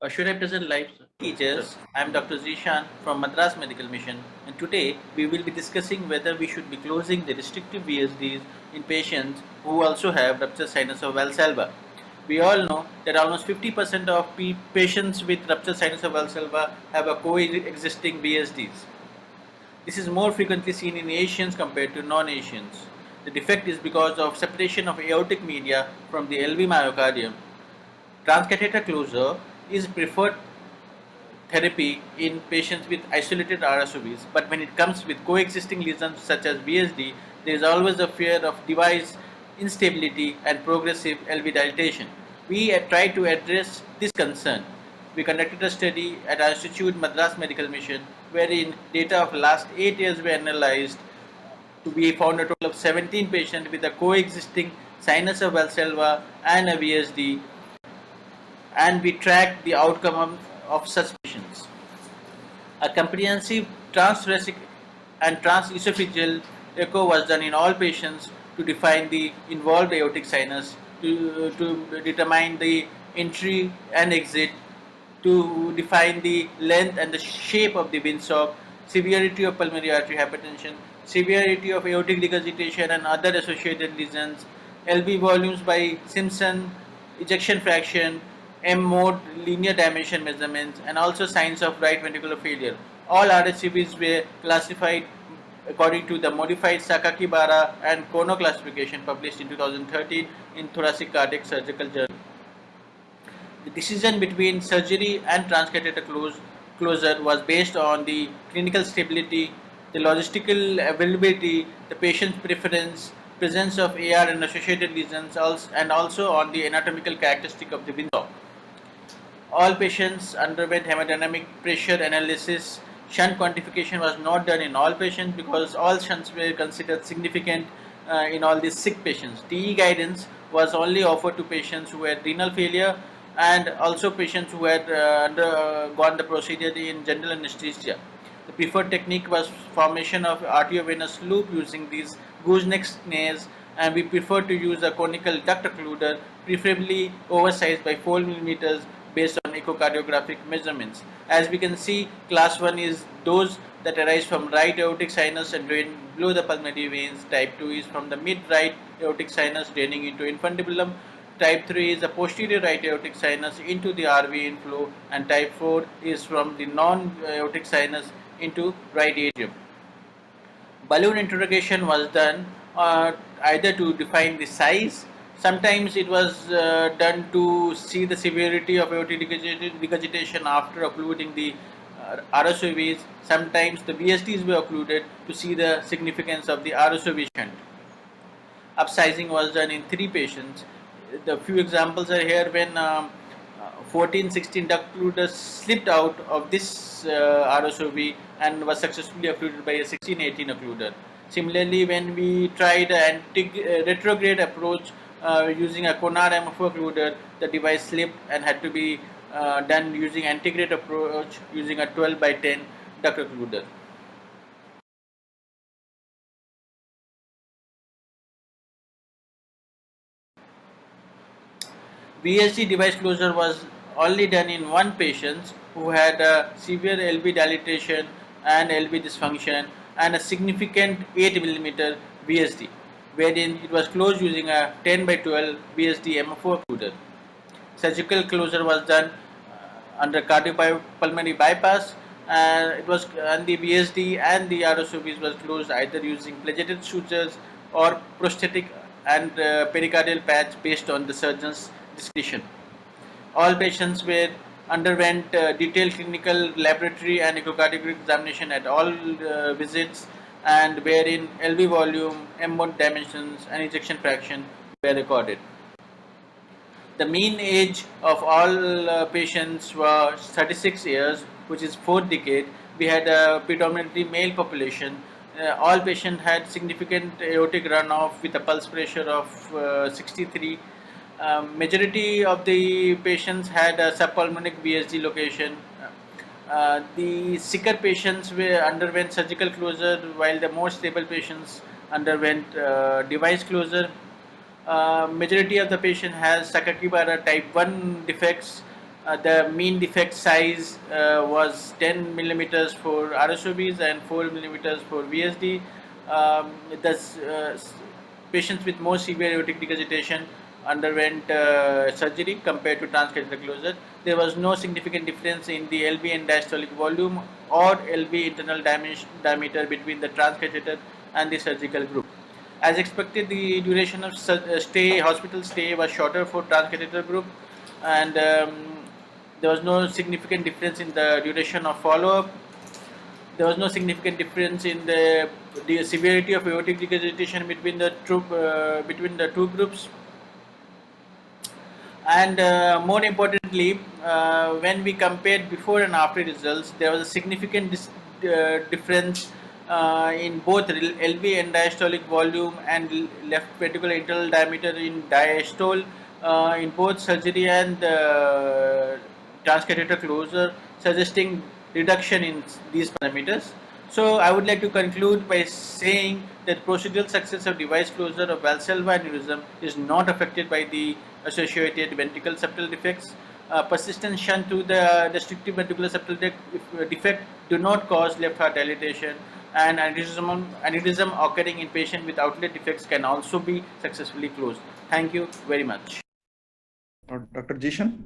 Should I present live? Teachers, I am Dr. Zishan from Madras Medical Mission, and today we will be discussing whether we should be closing the restrictive VSDs in patients who also have ruptured sinus of Valsalva. We all know that almost 50% of patients with ruptured sinus of Valsalva have a coexisting VSDs. This is more frequently seen in Asians compared to non-Asians. The defect is because of separation of aortic media from the LV myocardium. Transcatheter closure is preferred therapy in patients with isolated RSOVs, but when it comes with coexisting lesions such as VSD, there is always a fear of device instability and progressive LV dilatation. We tried to address this concern. We conducted a study at our Institute Madras Medical Mission wherein data of last 8 years were analyzed to be found a total of 17 patients with a coexisting sinus of Valsalva and a VSD, and we tracked the outcome of such patients. A comprehensive transthoracic and transesophageal echo was done in all patients to define the involved aortic sinus, to determine the entry and exit, to define the length and the shape of the windsock, severity of pulmonary artery hypertension, severity of aortic regurgitation and other associated lesions, LV volumes by Simpson, ejection fraction, M mode linear dimension measurements, and also signs of right ventricular failure. All RHCVs were classified according to the modified Sakakibara and Kono classification published in 2013 in Thoracic Cardiac Surgical Journal. The decision between surgery and transcatheter closure was based on the clinical stability, the logistical availability, the patient's preference, presence of AR and associated lesions, and also on the anatomical characteristic of the windsock. All patients underwent hemodynamic pressure analysis. Shunt quantification was not done in all patients because all shunts were considered significant in all these sick patients. TE guidance was only offered to patients who had renal failure and also patients who had undergone the procedure in general anesthesia. The preferred technique was formation of arteriovenous loop using these gooseneck snares, and we prefer to use a conical duct occluder, preferably oversized by 4 millimeters, based on echocardiographic measurements. As we can see, class 1 is those that arise from right aortic sinus and drain below the pulmonary veins. Type 2 is from the mid-right aortic sinus draining into infundibulum. Type 3 is the posterior right aortic sinus into the RV inflow, and type 4 is from the non-aortic sinus into right atrium. Balloon interrogation was done either to define the size. Sometimes it was done to see the severity of aortic regurgitation after occluding the RSOVs. Sometimes the VSDs were occluded to see the significance of the RSOV shunt. Upsizing was done in 3 patients. The few examples are here when 14-16 duct occluders slipped out of this RSOV and was successfully occluded by a 16-18 occluder. Similarly, when we tried an retrograde approach using a Konar MFO occluder, the device slipped and had to be done using antegrade approach using a 12 by 10 duct occluder. VSD device closure was only done in one patient who had a severe LV dilatation and LV dysfunction and a significant 8 mm VSD, wherein it was closed using a 10 by 12 VSD MFO occluder. Surgical closure was done under cardiopulmonary bypass, and the VSD and the RSOVs was closed either using pledgeted sutures or prosthetic and pericardial patch based on the surgeon's discretion. All patients were underwent detailed clinical laboratory and echocardiogram examination at all visits, and wherein LV volume, M mode dimensions, and ejection fraction were recorded. The mean age of all patients was 36 years, which is 4th decade. We had a predominantly male population. All patients had significant aortic runoff with a pulse pressure of 63. Majority of the patients had a subpulmonic VSD location. The sicker patients underwent surgical closure, while the more stable patients underwent device closure. Majority of the patient has Sakakibara type 1 defects, The mean defect size was 10 millimeters for RSOBs and 4 millimeters for VSD. Patients with more severe aortic regurgitation underwent surgery compared to transcatheter closure. There was no significant difference in the LV and diastolic volume or LV internal diameter between the transcatheter and the surgical group. As expected, the duration of hospital stay was shorter for transcatheter group, and there was no significant difference in the duration of follow-up. There was no significant difference in the severity of aortic regurgitation between the two groups. And more importantly, when we compared before and after results, there was a significant difference in both LV and diastolic volume and left ventricular internal diameter in diastole in both surgery and transcatheter closure, suggesting reduction in these parameters. So I would like to conclude by saying that procedural success of device closure of Valsalva aneurysm is not affected by the associated ventricle septal defects. Persistent shunt to the restrictive ventricular septal defect do not cause left heart dilatation, and aneurysm occurring in patient with outlet defects can also be successfully closed. Thank you very much. Dr. Jishan?